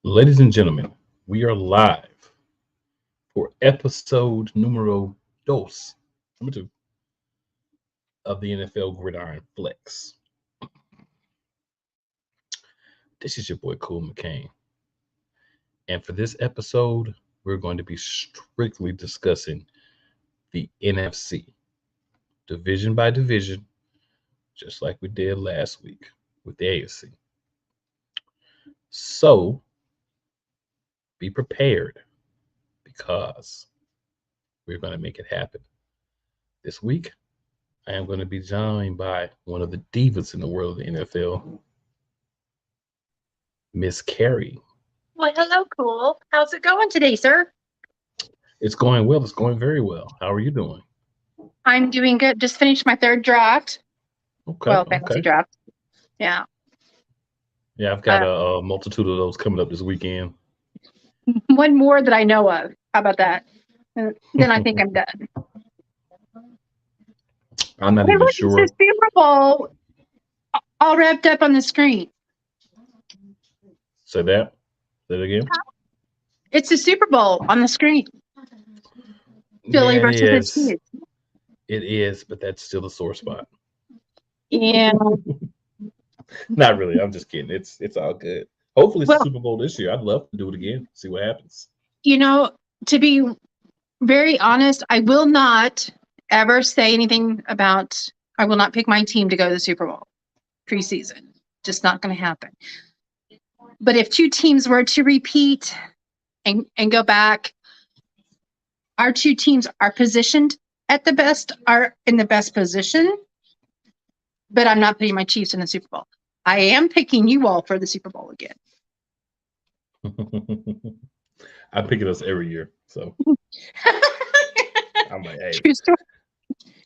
Ladies and gentlemen, we are live for episode numero dos, number two of the NFL Gridiron Flex. This is your boy Cool McCain. And for this episode, we're going to be strictly discussing the NFC, division by division, just like we did last week with the AFC. So be prepared because we're going to make it happen. This week, I am going to be joined by one of the divas in the world of the NFL, Miss Carrie. Well, hello, cool. How's it going today, sir? It's going well. It's going very well. How are you doing? I'm doing good. Just finished my third draft. Okay. Well, fantasy Okay. draft. Yeah. Yeah, I've got Uh, a multitude of those coming up this weekend. one more that I know of. How about that? Then I think I'm done. I'm not Hey, even look, it sure. says Super Bowl all wrapped up on the screen. Say that. Say it again. It's the Super Bowl on the screen. Philly Yeah, it versus the is. Chiefs. It is, but that's still a sore spot. Yeah. Not really. I'm just kidding. It's all good. Hopefully, it's the Well, Super Bowl this year. I'd love to do it again. See what happens. you know, to be very honest, I will not ever say anything about, I will not pick my team to go to the Super Bowl preseason. Just not going to happen. But if two teams were to repeat and go back, our two teams are positioned at the best, are in the best position, but I'm not putting my Chiefs in the Super Bowl. I am picking you all for the Super Bowl again. I pick it us every year, so I'm like, hey, True story.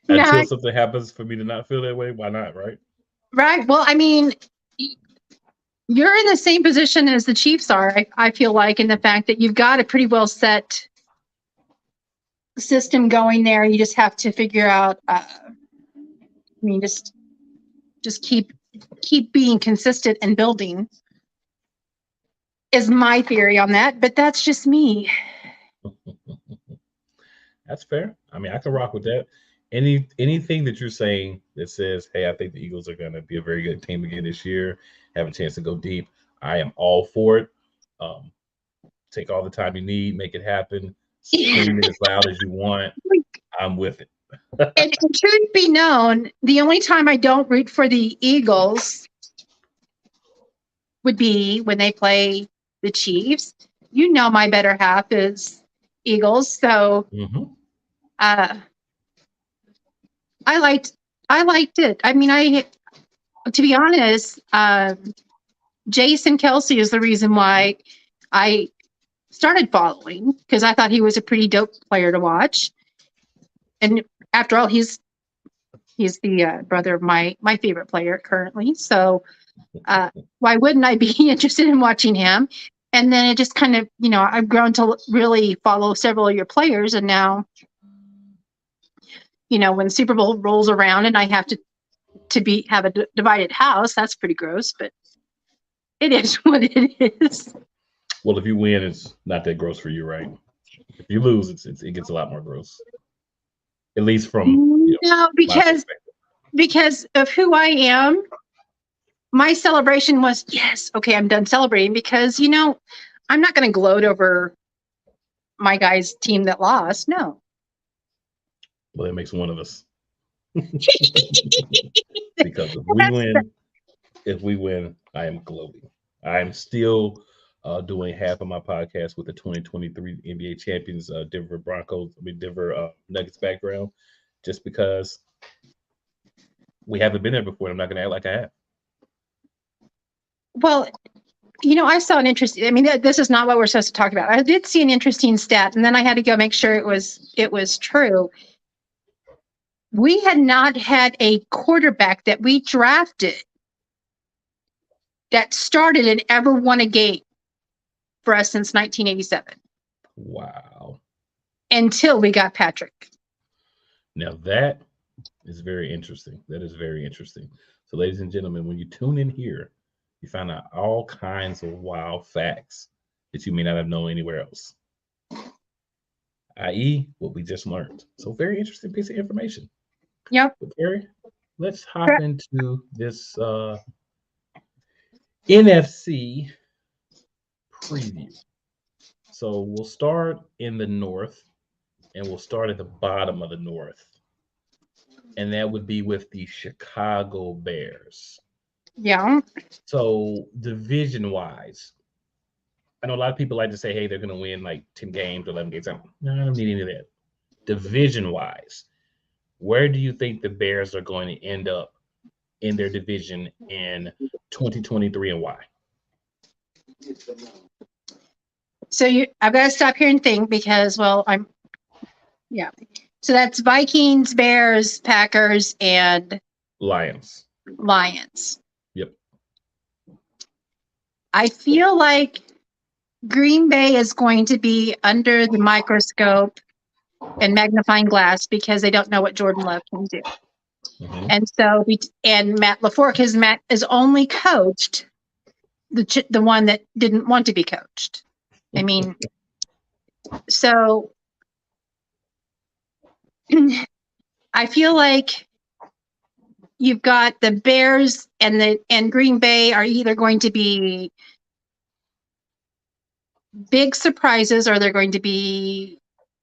until Yeah, something happens for me to not feel that way, why not, right? right. Well, I mean, you're in the same position as the Chiefs are, I feel like, in the fact that you've got a pretty well set system going there. You just have to figure out, I mean, just keep being consistent and building is my theory on that, but that's just me. That's fair. I mean, I can rock with that. Anything that you're saying that says, "Hey, I think the Eagles are going to be a very good team again this year, have a chance to go deep," I am all for it. Um, take all the time you need, make it happen, scream it as loud as you want. I'm with it. And truth be known, the only time I don't root for the Eagles would be when they play the Chiefs. You know, my better half is Eagles, so Hmm. uh, I liked I liked it. I mean, I to be honest, Jason Kelsey is the reason why I started following because I thought he was a pretty dope player to watch. And after all, he's the brother of my favorite player currently. So why wouldn't I be interested in watching him? And then it just kind of, I've grown to really follow several of your players, and now, when Super Bowl rolls around and I have to have a divided house, that's pretty gross, but it is what it is. Well, if you win, it's not that gross for you, right? If you lose, it gets a lot more gross. At least from No, my perspective. because of who I am, my celebration was, yes, okay, I'm done celebrating because, I'm not going to gloat over my guy's team that lost. No. Well, that makes one of us. Because That's if we win, I am gloating. I am still doing half of my podcast with the 2023 NBA champions, Denver Broncos, Denver Nuggets background, just because we haven't been there before. I'm not going to act like I have. well, I saw an interesting. I mean, this is not what we're supposed to talk about. I did see an interesting stat, and then I had to go make sure it was true. We had not had a quarterback that we drafted that started and ever won a game for us since 1987 Wow. until we got Patrick. Now that is very interesting. That is very interesting. So, ladies and gentlemen, when you tune in here, you find out all kinds of wild facts that you may not have known anywhere else, i.e., what we just learned. So, very interesting piece of information. Yep. But Gary, let's hop into this NFC preview. So, we'll start in the North, and we'll start at the bottom of the North. And that would be with the Chicago Bears. Yeah. So, division wise, I know a lot of people like to say, hey, they're going to win like 10 games, 11 games. No, I don't need any of that. Division wise, where do you think the Bears are going to end up in their division in 2023 and why? So I've got to stop here and think because, well, so that's Vikings, Bears, Packers, and Lions. Yep. I feel like Green Bay is going to be under the microscope and magnifying glass because they don't know what Jordan Love can do. Mm-hmm. And so, Matt LaFleur, because Matt is only coached the one that didn't want to be coached. I mean, so I feel like you've got the Bears and Green Bay are either going to be big surprises or they're going to be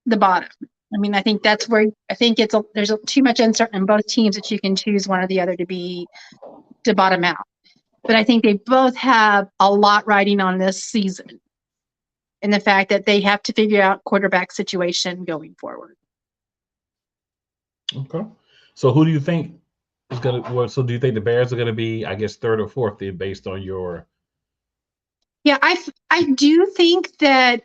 the bottom. I mean, I think that's where I think there's too much uncertainty in both teams that you can choose one or the other to bottom out. But I think they both have a lot riding on this season and the fact that they have to figure out quarterback situation going forward. Okay. So who do you think is going to, so do you think the Bears are going to be, I guess, third or fourth then based on your? Yeah, I do think that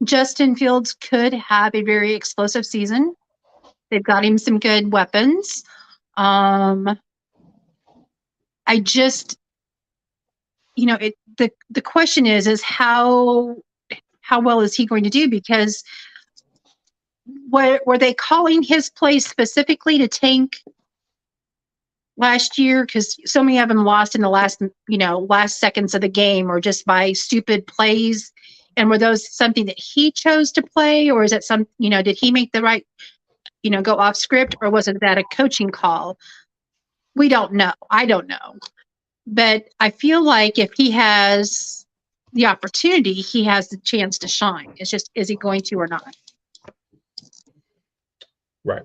Justin Fields could have a very explosive season. They've got him some good weapons. I just, the question is how well is he going to do? Because were they calling his play specifically to tank last year? Because so many of them lost in the last seconds of the game or just by stupid plays. And were those something that he chose to play, or is it did he make the right, go off script, or was it that a coaching call? We don't know. I don't know. But I feel like if he has the opportunity, he has the chance to shine. It's just, is he going to or not? Right.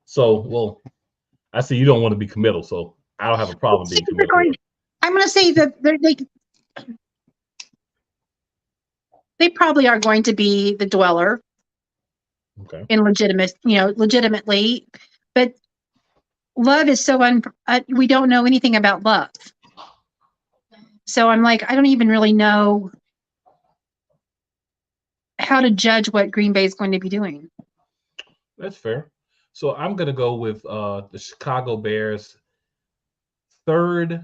So, I see you don't want to be committal, so I don't have a problem being committal. I'm going to say that they probably are going to be the dweller. Okay. And legitimately, but Love is so we don't know anything about Love. So I'm like, I don't even really know how to judge what Green Bay is going to be doing. That's fair. So I'm going to go with the Chicago Bears third,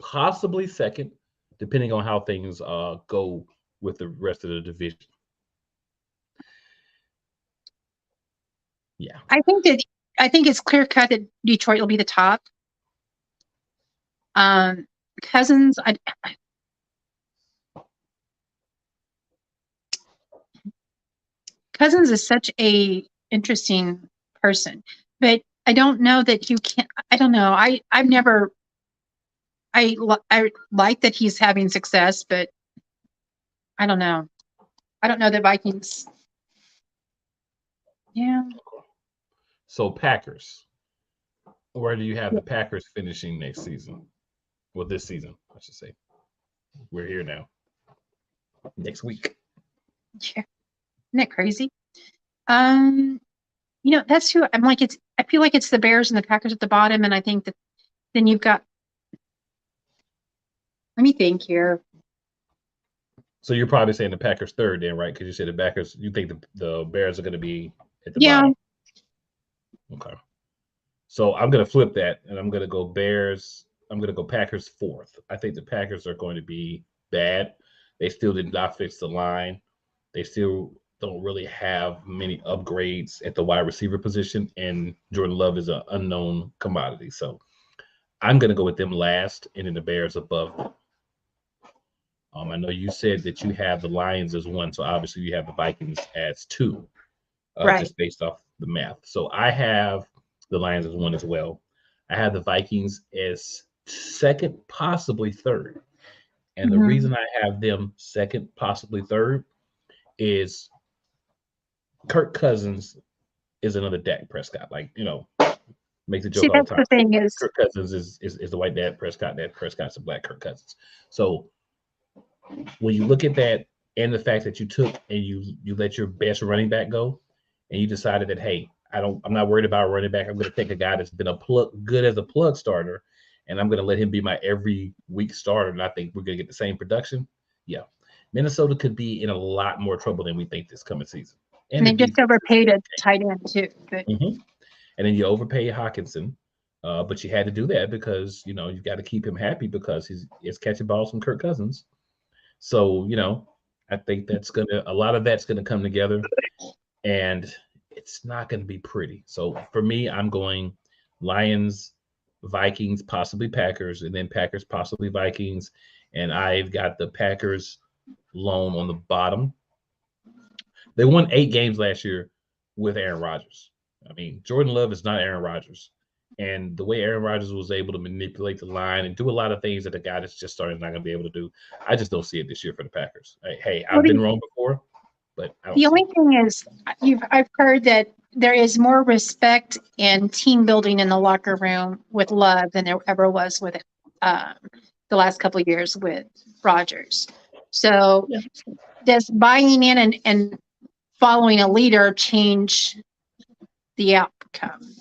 possibly second, depending on how things go with the rest of the division. Yeah. I think it's clear cut that Detroit will be the top. Cousins, Cousins is such a interesting person, but I don't know that you can. I don't know. I like that he's having success, but I don't know. I don't know the Vikings. Yeah. So Packers, where do you have the Packers finishing next season? Well, this season, I should say. We're here now. Next week. Yeah. Isn't that crazy? That's who I'm like. I feel like it's the Bears and the Packers at the bottom, and I think that then you've got. Let me think here. So you're probably saying the Packers third, then, right? Because you said the Packers. You think the Bears are going to be at the bottom. Okay. So I'm going to flip that, and I'm going to go Bears. I'm going to go Packers fourth. I think the Packers are going to be bad. They still did not fix the line. They still don't really have many upgrades at the wide receiver position, and Jordan Love is an unknown commodity. So I'm going to go with them last, and then the Bears above them. I know you said that you have the Lions as 1, so obviously you have the Vikings as 2, Right. just based off the math. So I have the Lions as 1 as well. I have the Vikings as 2nd, possibly 3rd. And the reason I have them 2nd, possibly 3rd, is Kirk Cousins is another Dak Prescott. Like, make the joke See, all that's the time. the thing is, Kirk Cousins is the white Dak Prescott. Dak Prescott's the black Kirk Cousins. So when you look at that and the fact that you took and you let your best running back go, and you decided that, hey, I'm not worried about running back. I'm going to take a guy that's been good as a plug starter, and I'm going to let him be my every week starter. And I think we're going to get the same production. Yeah, Minnesota could be in a lot more trouble than we think this coming season. And they just overpaid a tight end too. But and then you overpay Hawkinson, but you had to do that because you've got to keep him happy because he's catching balls from Kirk Cousins. So I think a lot of that's gonna come together, and it's not gonna be pretty. So for me, I'm going Lions, Vikings, possibly Packers, and then Packers, possibly Vikings, and I've got the Packers lone on the bottom. They won 8 games last year with Aaron Rodgers. I mean, Jordan Love is not Aaron Rodgers. And the way Aaron Rodgers was able to manipulate the line and do a lot of things that a guy that's just started not going to be able to do, I just don't see it this year for the Packers. Hey, I've been wrong before, but I don't the only thing is, I've heard that there is more respect and team building in the locker room with Love than there ever was with the last couple of years with Rodgers. So does buying in and following a leader change the outcome?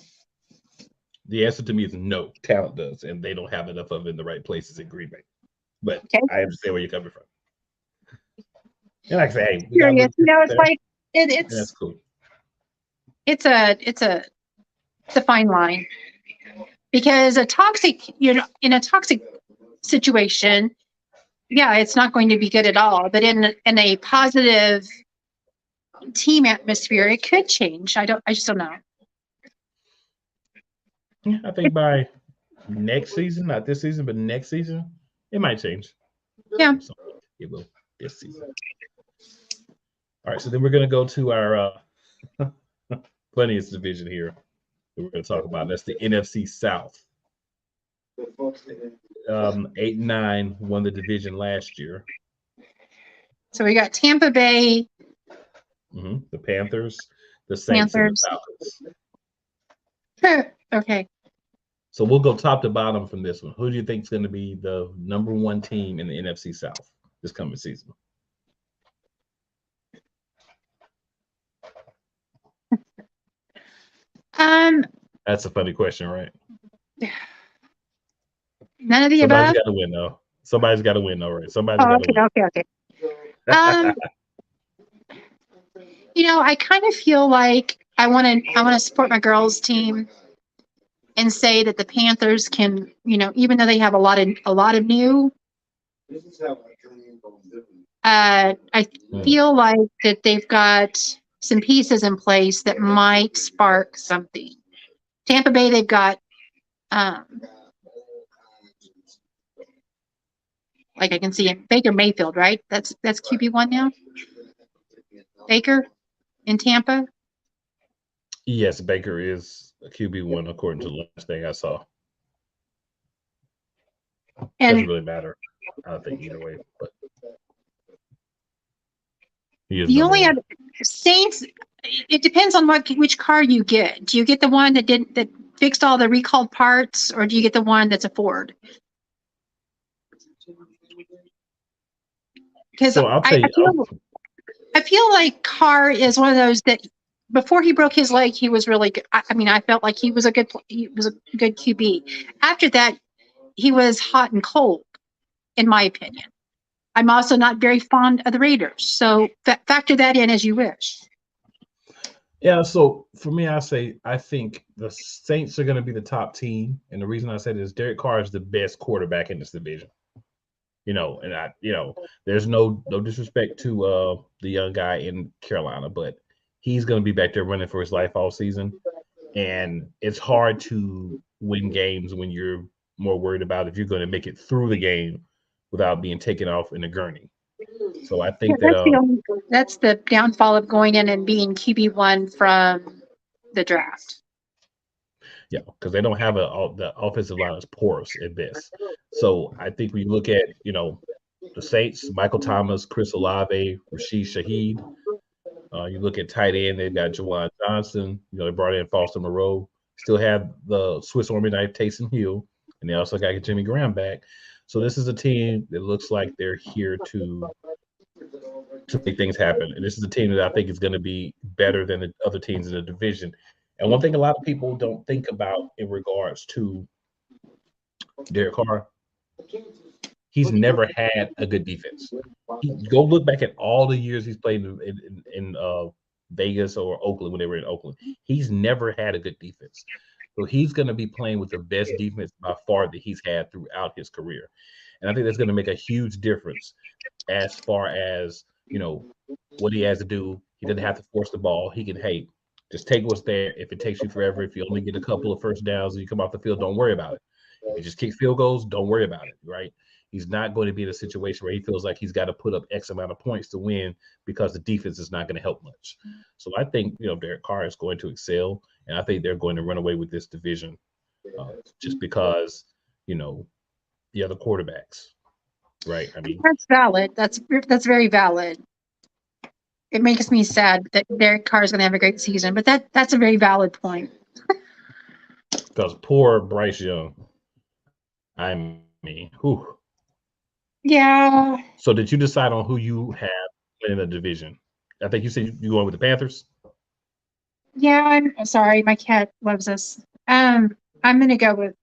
The answer to me is no. Talent does, and they don't have enough of it in the right places in Green Bay. But I understand where you're coming from. And like I say, hey, it's like it's that's cool. It's a fine line, because in a toxic situation, yeah, it's not going to be good at all. But in a positive team atmosphere, it could change. I just don't know. Yeah, I think by next season, not this season, but next season, it might change. Yeah. So it will this season. All right, so then we're going to go to our funniest division here that we're going to talk about. That's the NFC South. 8-9 won the division last year. So we got Tampa Bay, the Panthers, the Saints, and the Falcons. Okay. So we'll go top to bottom from this one. Who do you think is going to be the number 1 team in the NFC South this coming season? That's a funny question, right? None of the above. Somebody's got to win, though. Somebody's got to win, though, right? Somebody's got to win. Okay. I kind of feel like I want to support my girls' team and say that the Panthers can, even though they have a lot of new, I feel like that they've got some pieces in place that might spark something. Tampa Bay, they've got, like I can see it, Baker Mayfield, right? That's QB1 now. Baker in Tampa. Yes, Baker is a QB1 according to the last thing I saw. And doesn't really matter, I think, either way. But the only other Saints, it depends on which car you get. Do you get the one that fixed all the recalled parts, or do you get the one that's a Ford? Because I feel like Carr is one of those that before he broke his leg, he was really good. I felt like he was a good QB. After that, he was hot and cold, in my opinion. I'm also not very fond of the Raiders, so factor that in as you wish. Yeah, so for me, I think the Saints are going to be the top team, and the reason I say this is Derek Carr is the best quarterback in this division. There's no disrespect to the young guy in Carolina, but he's going to be back there running for his life all season, and it's hard to win games when you're more worried about if you're going to make it through the game without being taken off in a gurney. So I Yeah, think that that's the downfall of going in and being QB1 from the draft. yeah, because they don't have the offensive line is porous at best. So I think when you look at the Saints, Michael Thomas, Chris Olave, Rashid Shaheed. You look at tight end, they've got Jawan Johnson. They brought in Foster Moreau. Still have the Swiss Army knife Taysom Hill, and they also got Jimmy Graham back. So this is a team that looks like they're here to make things happen. And this is a team that I think is going to be better than the other teams in the division. And one thing a lot of people don't think about in regards to Derek Carr, he's never had a good defense. Go look back at all the years he's played in Vegas or Oakland when they were in Oakland. He's never had a good defense. So he's going to be playing with the best defense by far that he's had throughout his career. And I think that's going to make a huge difference as far as, what he has to do. He doesn't have to force the ball. He can, hey, just take what's there. If it takes you forever, if you only get a couple of first downs and you come off the field, don't worry about it. If you just kick field goals, don't worry about it, right? He's not going to be in a situation where he feels like he's got to put up X amount of points to win because the defense is not going to help much. So I think, Derek Carr is going to excel, and I think they're going to run away with this division just because, the other quarterbacks, right? I mean, that's valid. That's very valid. It makes me sad that Derek Carr is going to have a great season, but that's a very valid point. Because poor Bryce Young. I mean, whew. Yeah. So did you decide on who you have in the division? I think you said you're going with the Panthers. Yeah, I'm sorry. My cat loves us. I'm going to go with.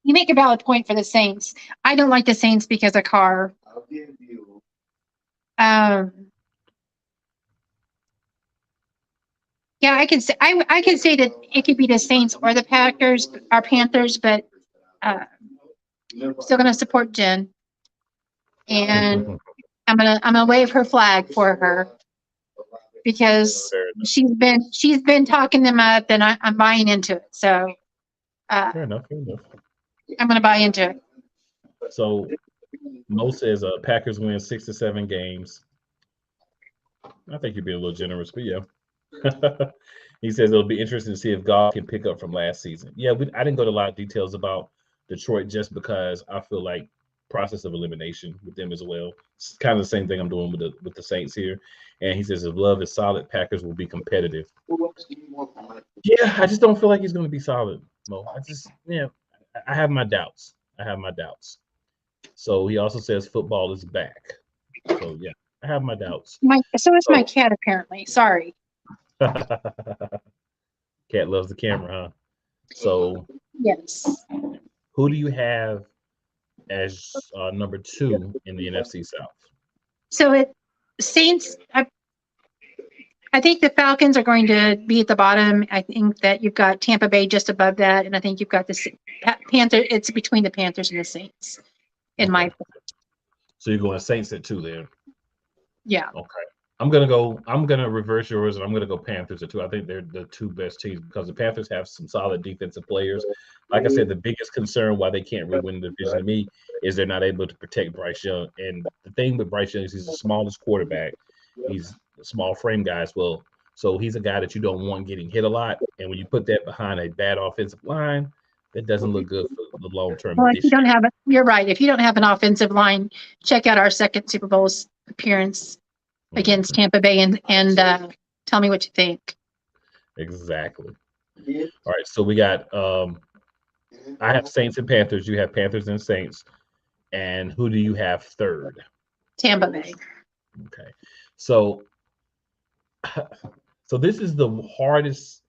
You make a valid point for the Saints. I don't like the Saints because of Carr. Yeah, I can say I can say that it could be the Saints or the Packers or Panthers, but still gonna support Jen, and I'm gonna wave her flag for her because she's been talking them up, and I'm buying into it. So Fair enough. I'm gonna buy into it. So Mo says Packers win 6 to 7 games. I think you're being a little generous, but yeah. He says it'll be interesting to see if Goff can pick up from last season. Yeah, I didn't go to a lot of details about Detroit just because I feel like process of elimination with them as well. It's kind of the same thing I'm doing with the Saints here. And he says if Love is solid, Packers will be competitive. Yeah, I just don't feel like he's going to be solid, Mo. I have my doubts. So he also says football is back. So yeah, I have my doubts. So is my cat apparently. Sorry. Cat loves the camera, huh? So yes. Who do you have as number 2 in the NFC South? So Saints. I think the Falcons are going to be at the bottom. I think that you've got Tampa Bay just above that, and I think you've got the Panther. It's between the Panthers and the Saints, in my opinion. So you're going Saints at 2 there. Yeah. Okay. I'm gonna reverse yours, and I'm gonna go Panthers at 2. I think they're the 2 best teams because the Panthers have some solid defensive players. Like I said, the biggest concern why they can't really win the division to me is they're not able to protect Bryce Young. And the thing with Bryce Young is he's the smallest quarterback. He's a small frame guy as well. So he's a guy that you don't want getting hit a lot. And when you put that behind a bad offensive line, that doesn't look good for the long term. Well, if you don't have you're right. If you don't have an offensive line, check out our second Super Bowl appearance against Tampa Bay and tell me what you think. Exactly. All right. So we got I have Saints and Panthers. You have Panthers and Saints. And who do you have third? Tampa Bay. Okay. So this is the hardest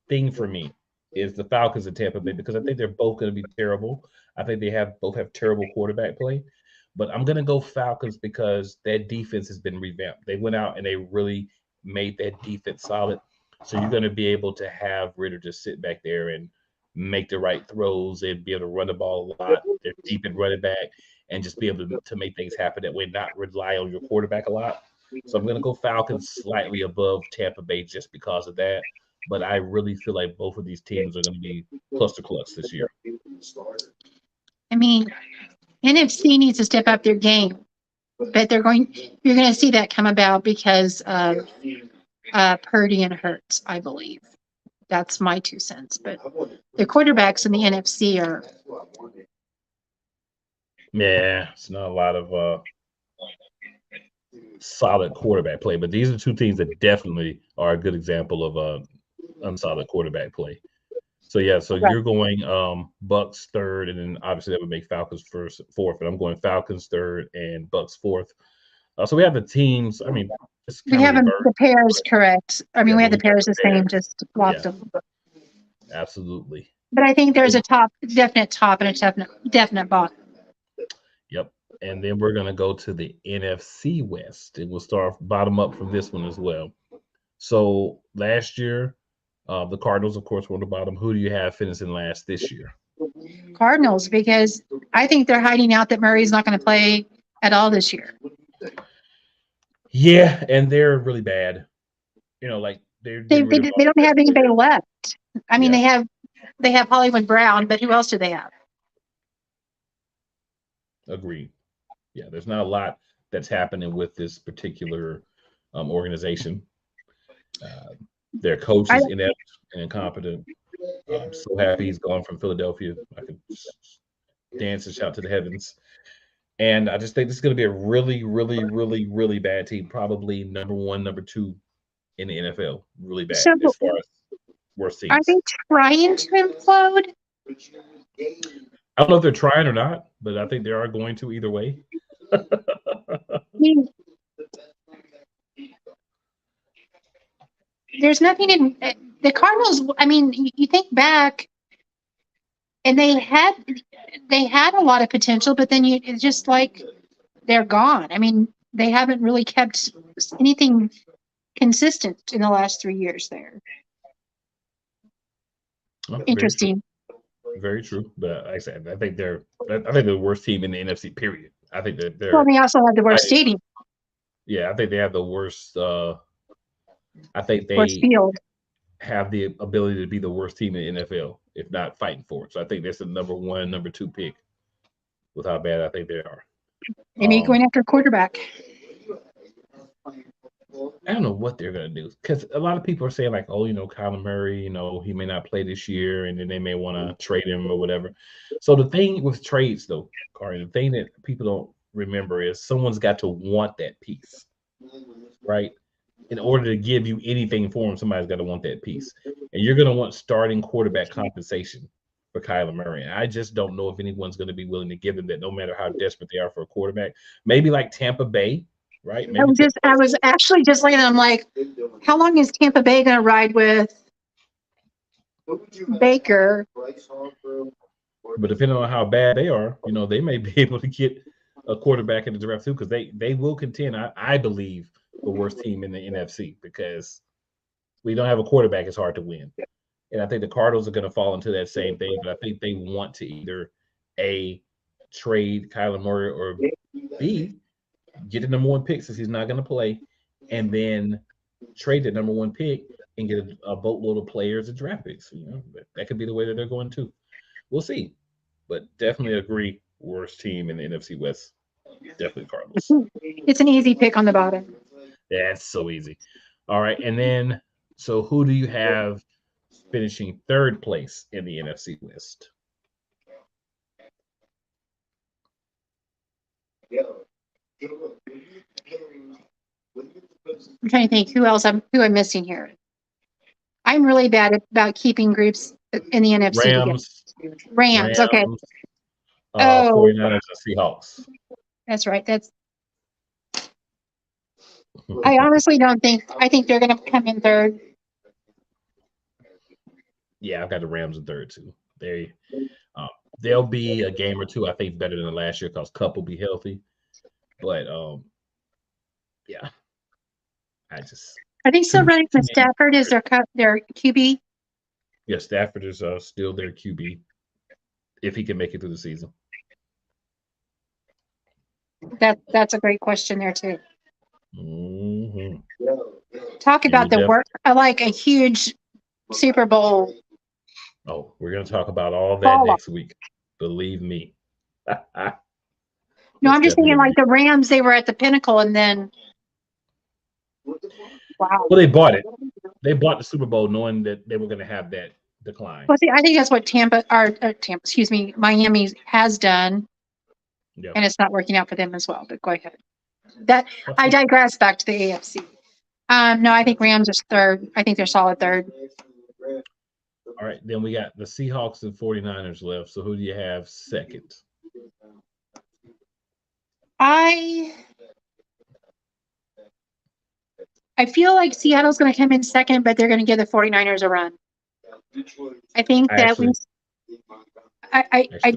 thing for me is the Falcons and Tampa Bay because I think they're both going to be terrible. I think they both have terrible quarterback play. But I'm going to go Falcons because their defense has been revamped. They went out and they really made that defense solid. So you're going to be able to have Ritter just sit back there and make the right throws and be able to run the ball a lot. They're deep in running back and just be able to make things happen that way, not rely on your quarterback a lot. So I'm going to go Falcons slightly above Tampa Bay just because of that. but I really feel like both of these teams are going to be cluster clutch this year. I mean, NFC needs to step up their game, but you're going to see that come about because of Purdy and Hurts, I believe. That's my 2 cents. But the quarterbacks in the NFC are. Yeah, it's not a lot of solid quarterback play, but these are two teams that definitely are a good example of unsolid quarterback play. So yeah, so Right. you're going Bucks third, and then obviously that would make Falcons fourth, and I'm going Falcons third and Bucks fourth. So we have the teams. I mean, it's We kind of have reversed. the pairs correct. I mean, Yeah, we but have the we got pairs the same, pairs. just swapped Yeah. them. Absolutely. But I think there's a definite top and a definite bottom. Yep. And then we're going to go to the NFC West, and we'll start bottom up from this one as well. So last year, the Cardinals, of course, were on the bottom. Who do you have finishing last this year? Cardinals, because I think they're hiding out that Murray's not going to play at all this year. Yeah, and they're really bad. You know, like they're They getting rid of all don't the have best anybody players. left. I mean, Yeah. they have Hollywood Brown, but who else do they have? Agreed. Yeah, there's not a lot that's happening with this particular organization. Their coach is inept and incompetent. I'm so happy he's gone from Philadelphia. I could dance and shout to the heavens. And I just think this is going to be a really, really, really, really bad team. Probably number one, number two in the NFL. Really bad So as far as worst are teams. they trying to implode? I don't know if they're trying or not, but I think they are going to either way. I mean, there's nothing in the Cardinals. I mean, you think back, and they had a lot of potential, but then it's just like they're gone. I mean, they haven't really kept anything consistent in the last 3 years there. Oh, Interesting. Very true. But like I said, I think they're the worst team in the NFC. Period. I think that they're. Well, they also have the worst stadium. Yeah, I think they have the worst. I think Worst they field. have the ability to be the worst team in the NFL, if not fighting for it. So I think that's the number one, number two pick with how bad I think they are. Maybe going after a quarterback. I don't know what they're going to do because a lot of people are saying like, oh, Kyler Murray, he may not play this year, and then they may want to trade him or whatever. So the thing with trades, though, Corey, the thing that people don't remember is someone's got to want that piece, right? In order to give you anything for him, somebody's got to want that piece, and you're going to want starting quarterback compensation for Kyler Murray. And I just don't know if anyone's going to be willing to give him that, no matter how desperate they are for a quarterback. Maybe like Tampa Bay. Right? I was actually just looking at. I'm like, how long is Tampa Bay going to ride with Baker? But depending on how bad they are, they may be able to get a quarterback in the draft too, because they will contend. I believe the worst team in the NFC because we don't have a quarterback. It's hard to win, and I think the Cardinals are going to fall into that same thing. But I think they want to either A, trade Kyler Murray, or B, get the number one pick since he's not going to play, and then trade the number one pick and get a boatload of players and draft picks. That could be the way that they're going too. We'll see, but definitely agree. Worst team in the NFC West, definitely Cardinals. It's an easy pick on the bottom. Yeah, it's so easy. All right, and then so who do you have finishing third place in the NFC West? I'm trying to think who I'm missing here. I'm really bad about keeping groups in the NFC. Rams. Okay. 49ers and Seahawks. That's right. I honestly don't think. I think they're going to come in third. Yeah, I've got the Rams in third too. They'll be a game or two, I think, better than last year because Cup will be healthy. But yeah, Are they still running with Stafford as their QB? Yeah, Stafford is still their QB if he can make it through the season. That's a great question there too. Mm-hmm. Talk about the work. I like a huge Super Bowl. Oh, we're going to talk about all that Fall next week. Believe me. No, It's I'm just definitely thinking gonna like be. the Rams, they were at the pinnacle and then, wow. Well, they bought it. They bought the Super Bowl knowing that they were going to have that decline. Well, see, I think that's what excuse me, Miami has done, Yeah. and it's not working out for them as well. But go ahead. That Well, I digress back to the AFC. No, I think Rams is third. I think they're solid third. all right. Then we got the Seahawks and 49ers left. So who do you have second? I feel like Seattle's going to come in second, but they're going to give the 49ers a run. I think that I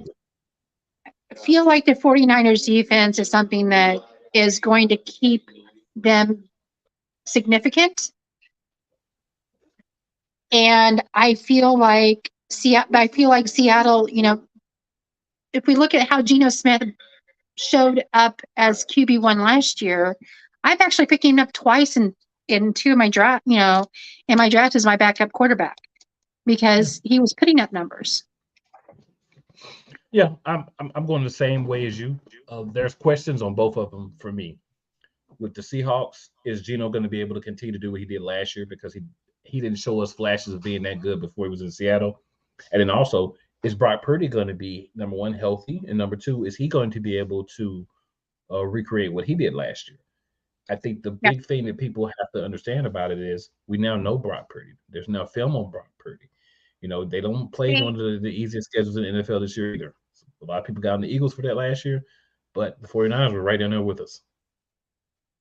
feel like the 49ers defense is something that is going to keep them significant. And I feel like Seattle, you know, if we look at how Geno Smith showed up as QB1 last year, I've actually picked him up twice in two of my draft, you know, in my draft as my backup quarterback because he was putting up numbers. Yeah, I'm going the same way as you. There's questions on both of them for me. With the Seahawks, is Geno going to be able to continue to do what he did last year because he didn't show us flashes of being that good before he was in Seattle? And then also, is Brock Purdy going to be, number one, healthy? And number two, is he going to be able to recreate what he did last year? I think the big thing that people have to understand about it is we now know Brock Purdy. There's now film on Brock Purdy. You know, they don't play one of the easiest schedules in the NFL this year either. A lot of people got on the Eagles for that last year, but the 49ers were right in there with us.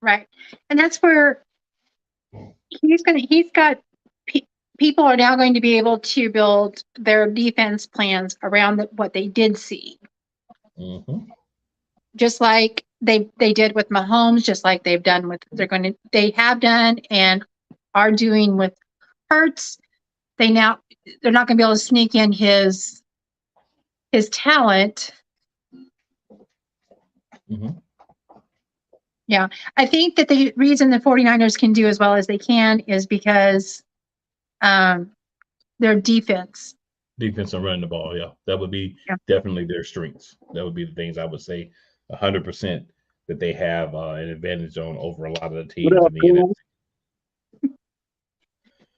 Right. And that's where people are now going to be able to build their defense plans around what they did see. Mm-hmm. Just like they did with Mahomes, just like they have done and are doing with Hurts. They're not going to be able to sneak in his talent. Mm-hmm. Yeah, I think that the reason the 49ers can do as well as they can is because their defense. Defense and running the ball, yeah. That would be definitely their strengths. That would be the things I would say 100% that they have an advantage on over a lot of the teams in the NFC.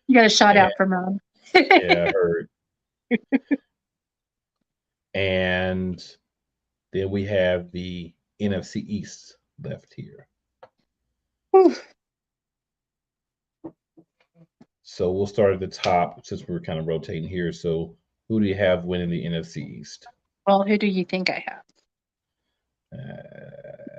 You got a shout out from Mom. Yeah, I heard. And then we have the NFC East left here. Whew. So we'll start at the top since we're kind of rotating here. So who do you have winning the NFC East? Well, who do you think I have?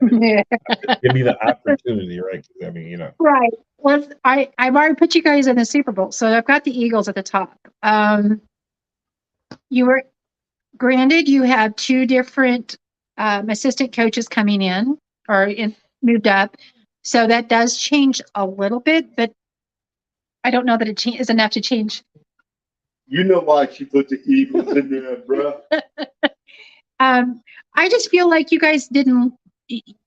Give me the opportunity, right? I mean, you know. Right. Well, I've already put you guys in the Super Bowl, so I've got the Eagles at the top. You were granted you have two different assistant coaches coming in moved up, so that does change a little bit, but I don't know that it is enough to change. You know why she put the Eagles in there, bro? I just feel like you guys didn't.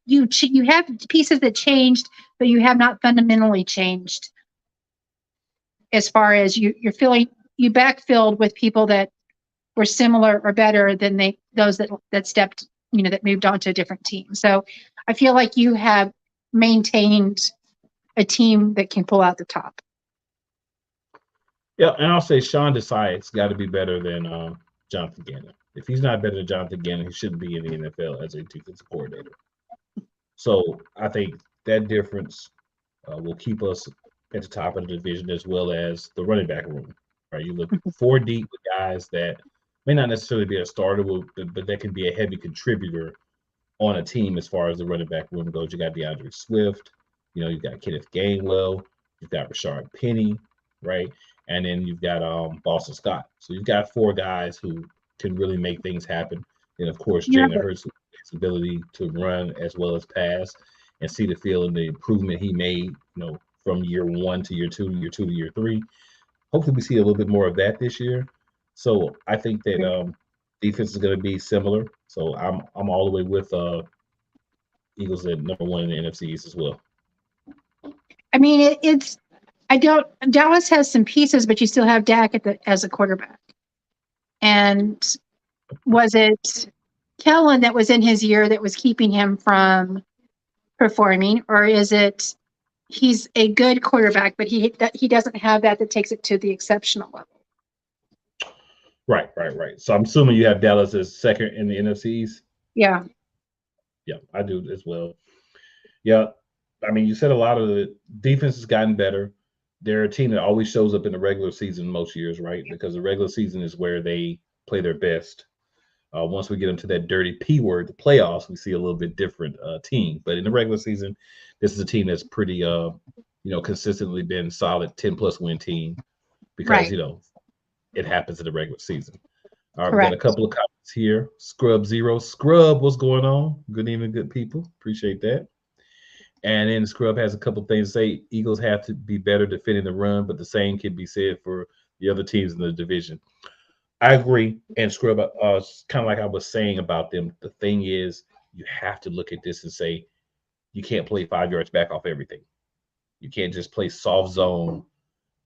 You have pieces that changed, but you have not fundamentally changed. As far as you're feeling, you backfilled with people that were similar or better than those that stepped, that moved on to a different team. So I feel like you have maintained a team that can pull out the top. Yeah, and I'll say Sean Desai's got to be better than Jonathan Gannon. If he's not better than Jonathan Gannon, he shouldn't be in the NFL as a defensive coordinator. So I think that difference will keep us at the top of the division as well as the running back room. Right, you look 4 deep with guys that may not necessarily be a starter, but that can be a heavy contributor on a team as far as the running back room goes. You got DeAndre Swift, you've got Kenneth Gainwell, you've got Rashard Penny, right? And then you've got Boston Scott. So you've got 4 guys who can really make things happen. And of course, Jalen Hurts' his ability to run as well as pass and see the field and the improvement he made, from year 1 to year 2, year 2 to year 3. Hopefully we see a little bit more of that this year. So I think that defense is going to be similar. So I'm all the way with Eagles at number 1 in the NFC East as well. I mean, it's Dallas has some pieces, but you still have Dak as a quarterback. And was it Kellen that was in his year that was keeping him from performing, or is it he's a good quarterback, but he doesn't have that takes it to the exceptional level? Right. So I'm assuming you have Dallas as second in the NFC East. Yeah. Yeah, I do as well. Yeah, I mean, you said a lot of the defense has gotten better. They're a team that always shows up in the regular season most years, right? Because the regular season is where they play their best. Once we get into that dirty P word, the playoffs, we see a little bit different team. But in the regular season, this is a team that's pretty, consistently been solid 10-plus win team because, Right. It happens in the regular season. All right, we got a Correct. couple of comments here. Scrub Zero. Scrub, what's going on? Good evening, good people. Appreciate that. And then Scrub has a couple things to say. Eagles have to be better defending the run, but the same can be said for the other teams in the division. I agree. And Scrub, kind of like I was saying about them, the thing is, you have to look at this and say, you can't play 5 yards back off everything. You can't just play soft zone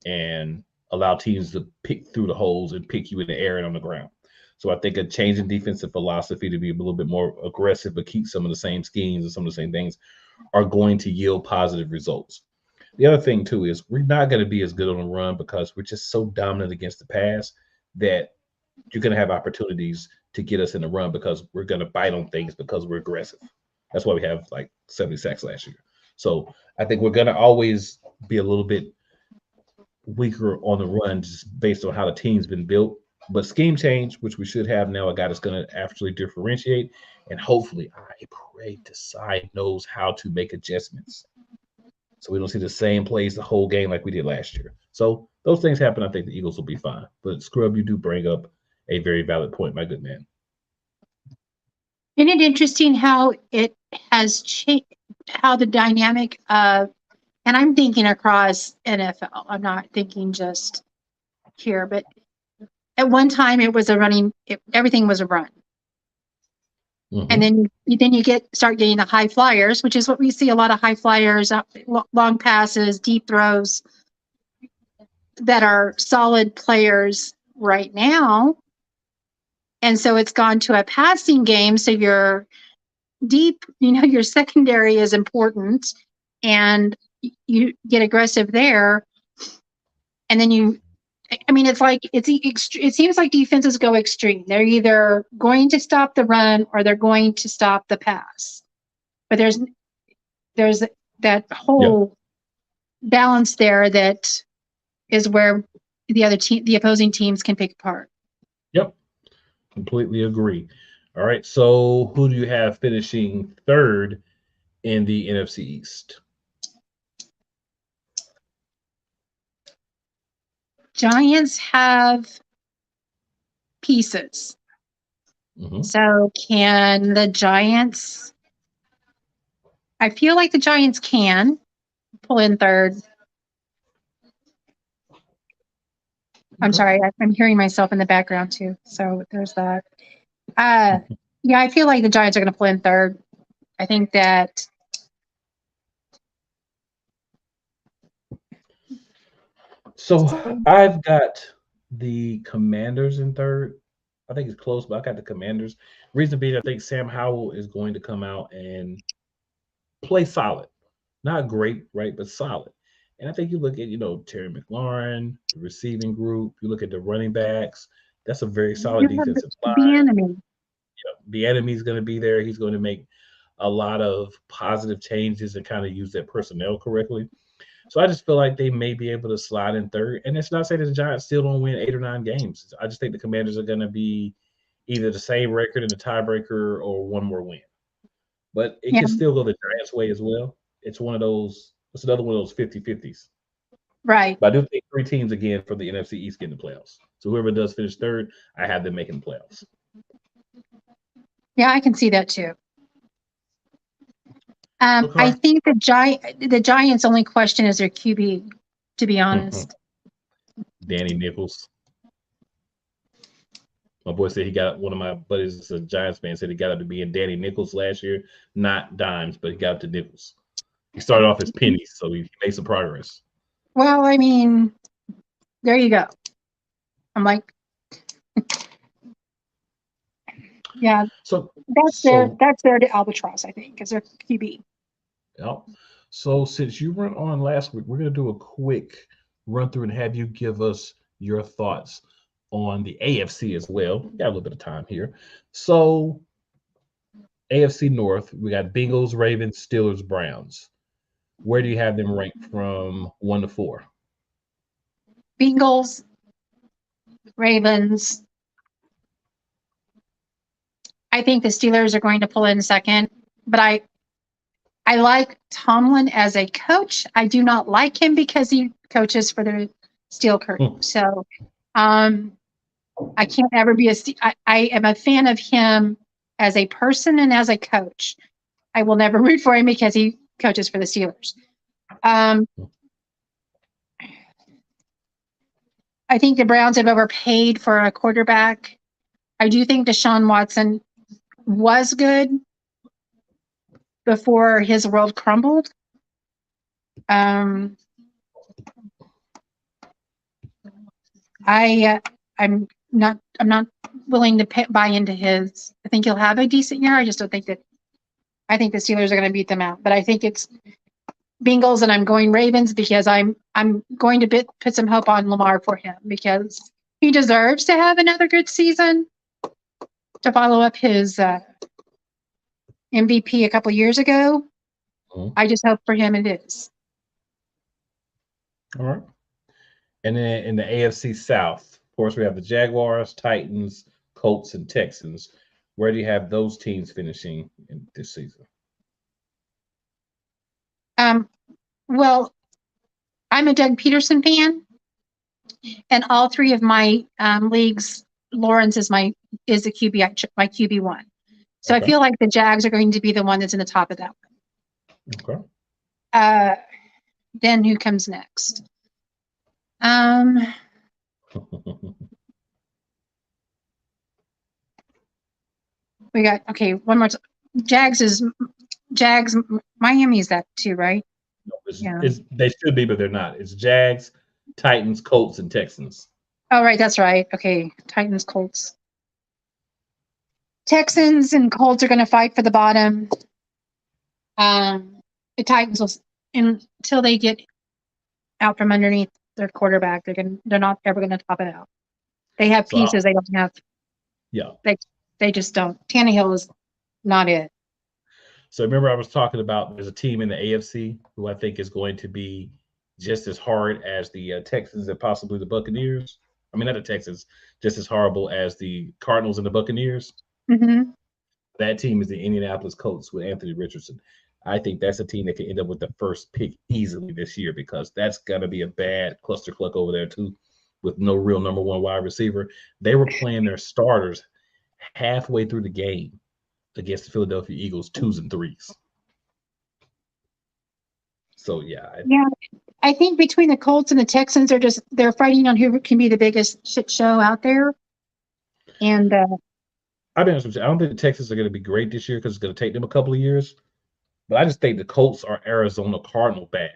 and allow teams to pick through the holes and pick you in the air and on the ground. So I think a change in defensive philosophy to be a little bit more aggressive, but keep some of the same schemes and some of the same things are going to yield positive results. The other thing, too, is we're not going to be as good on the run because we're just so dominant against the pass that you're going to have opportunities to get us in the run because we're going to bite on things because we're aggressive. That's why we have like 70 sacks last year. So I think we're going to always be a little bit weaker on the run just based on how the team's been built. But scheme change, which we should have now, a guy that's going to actually differentiate. And hopefully, I pray Desai knows how to make adjustments so we don't see the same plays the whole game like we did last year. So those things happen. I think the Eagles will be fine. But Scrub, you do bring up a very valid point, my good man. Isn't it interesting how it has changed, how the dynamic of, and I'm thinking across NFL, I'm not thinking just here, but at one time it was everything was a run. Mm-hmm. And then you start getting the high flyers, which is what we see, a lot of high flyers, long passes, deep throws that are solid players right now. And so it's gone to a passing game. So your deep, your secondary is important and you get aggressive there. And then it's like, it seems like defenses go extreme. They're either going to stop the run or they're going to stop the pass. But there's that whole balance there that is where the opposing teams can pick apart. Yep. Completely agree. All right. So who do you have finishing third in the NFC East? Giants have pieces. Mm-hmm. So can the Giants? I feel like the Giants can pull in third. I'm sorry, I'm hearing myself in the background too. So there's that. Yeah, I feel like the Giants are going to pull in third. I think that. So I've got the Commanders in third. I think it's close, but I got the Commanders. Reason being, I think Sam Howell is going to come out and play solid. Not great, right, but solid. And I think you look at, Terry McLaurin, the receiving group, you look at the running backs, that's a very solid defensive line. The enemy's going to be there. He's going to make a lot of positive changes and kind of use that personnel correctly. So I just feel like they may be able to slide in third. And it's not saying that the Giants still don't win 8 or 9 games. I just think the Commanders are going to be either the same record in the tiebreaker or one more win. But it can still go the Giants' way as well. It's another one of those 50-50s. Right. But I do think 3 teams again from the NFC East get in the playoffs. So whoever does finish third, I have them making the playoffs. Yeah, I can see that too. I think the Giants' only question is their QB, to be honest. Danny Nichols. My boy said one of my buddies, a Giants fan, said he got up to being Danny Nichols last year. Not dimes, but he got up to Nichols. He started off as pennies, so he made some progress. Well, I mean, there you go. I'm like, yeah, So, that's so their albatross, I think, because they're QB. yeah. So since you weren't on last week, we're gonna do a quick run through and have you give us your thoughts on the AFC as well. We got a little bit of time here. So AFC North, we got Bengals, Ravens, Steelers, Browns. Where do you have them ranked from 1 to 4? Bengals, Ravens. I think the Steelers are going to pull in second, but I like Tomlin as a coach. I do not like him because he coaches for the Steel Curtain. So I can't ever be I am a fan of him as a person and as a coach. I will never root for him because he coaches for the Steelers. I think the Browns have overpaid for a quarterback. I do think Deshaun Watson was good before his world crumbled. I'm not willing to buy into his. I think he'll have a decent year. I just don't think that. I think the Steelers are going to beat them out, but I think it's Bengals, and I'm going Ravens because I'm going to put some hope on Lamar for him because he deserves to have another good season to follow up his MVP a couple years ago. I just hope for him it is. All right. And then in the AFC South, of course, we have the Jaguars, Titans, Colts, and Texans. Where do you have those teams finishing in this season? Well, I'm a Doug Peterson fan, and all three of my leagues, Lawrence is my QB, my QB1. So okay. I feel like the Jags are going to be the one that's in the top of that one. Okay. Then who comes next? We got one more. Jags, Miami's that too, right? No, they should be, but they're not. It's Jags, Titans, Colts, and Texans. Oh, right, that's right. Okay, Titans, Colts. Texans and Colts are going to fight for the bottom. The Titans will, until they get out from underneath their quarterback, they're not ever going to top it out. They have pieces they don't have. Yeah, they just don't. Tannehill is not it. So remember, I was talking about there's a team in the AFC who I think is going to be just as hard as the Texans and possibly the Buccaneers. I mean, not the Texans, just as horrible as the Cardinals and the Buccaneers. Mm-hmm. That team is the Indianapolis Colts with Anthony Richardson. I think that's a team that can end up with the first pick easily this year because that's going to be a bad cluster cluck over there too, with no real number one wide receiver. They were playing their starters halfway through the game against the Philadelphia Eagles, 2s and 3s. So yeah. I think between the Colts and the Texans, they're fighting on who can be the biggest shit show out there. And I'll be honest with you, I don't think the Texans are going to be great this year because it's going to take them a couple of years. But I just think the Colts are Arizona Cardinal bad.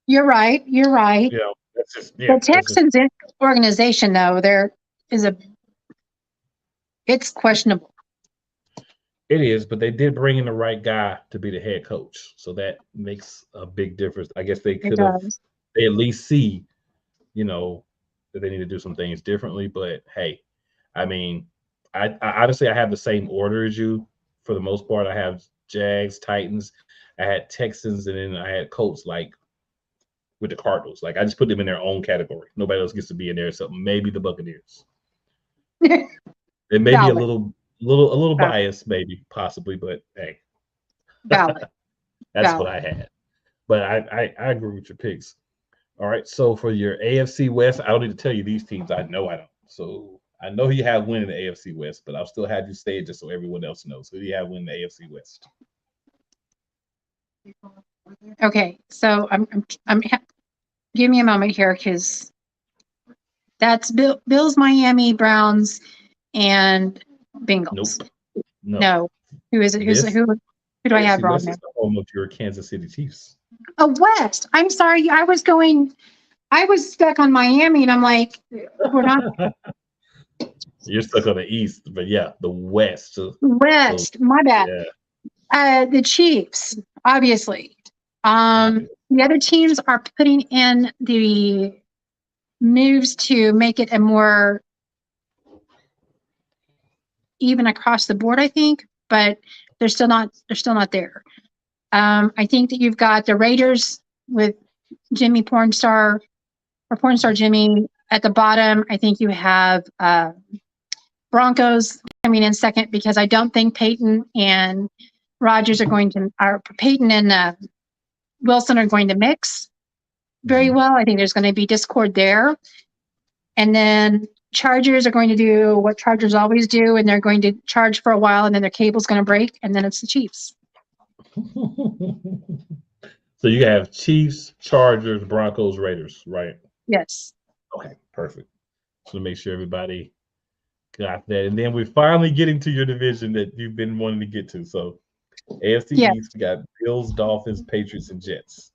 You're right. Yeah, that's just the Texans organization though, it's questionable. It is, but they did bring in the right guy to be the head coach. So that makes a big difference. I guess they could have, they at least see, that they need to do some things differently. But hey, I mean, I honestly, I have the same order as you for the most part. I have Jags, Titans, I had Texans, and then I had Colts like with the Cardinals. Like I just put them in their own category. Nobody else gets to be in there. So maybe the Buccaneers. It may be a little biased, maybe, possibly, but hey, that's what I had. But I agree with your picks. All right, so for your AFC West, I don't need to tell you these teams. I know I don't. So I know you have win in the AFC West, but I'll still have you say it just so everyone else knows. Who do you have win in the AFC West? Okay, so I'm give me a moment here because that's Bills, Miami, Browns, and Bengals. Nope. No. Who is it? Who? Who do I have AFC wrong West there? is the home of your Kansas City Chiefs. Oh, West. I'm sorry. I was stuck on Miami, and I'm like, we're not You're stuck on the East, but yeah, the West. So West. My bad. The Chiefs, obviously. The other teams are putting in the moves to make it a more even across the board, I think, but they're still not there. I think that you've got the Raiders with Jimmy Pornstar or Pornstar Jimmy at the bottom. I think you have Broncos coming in second because I don't think Peyton and Rodgers Peyton and Wilson are going to mix very well. I think there's going to be discord there. And then Chargers are going to do what Chargers always do, and they're going to charge for a while, and then their cable's going to break, and then it's the Chiefs. So you have Chiefs, Chargers, Broncos, Raiders, right? Yes. Okay, perfect. So to make sure everybody got that. And then we're finally getting to your division that you've been wanting to get to. So AFC East, we got Bills, Dolphins, Patriots, and Jets.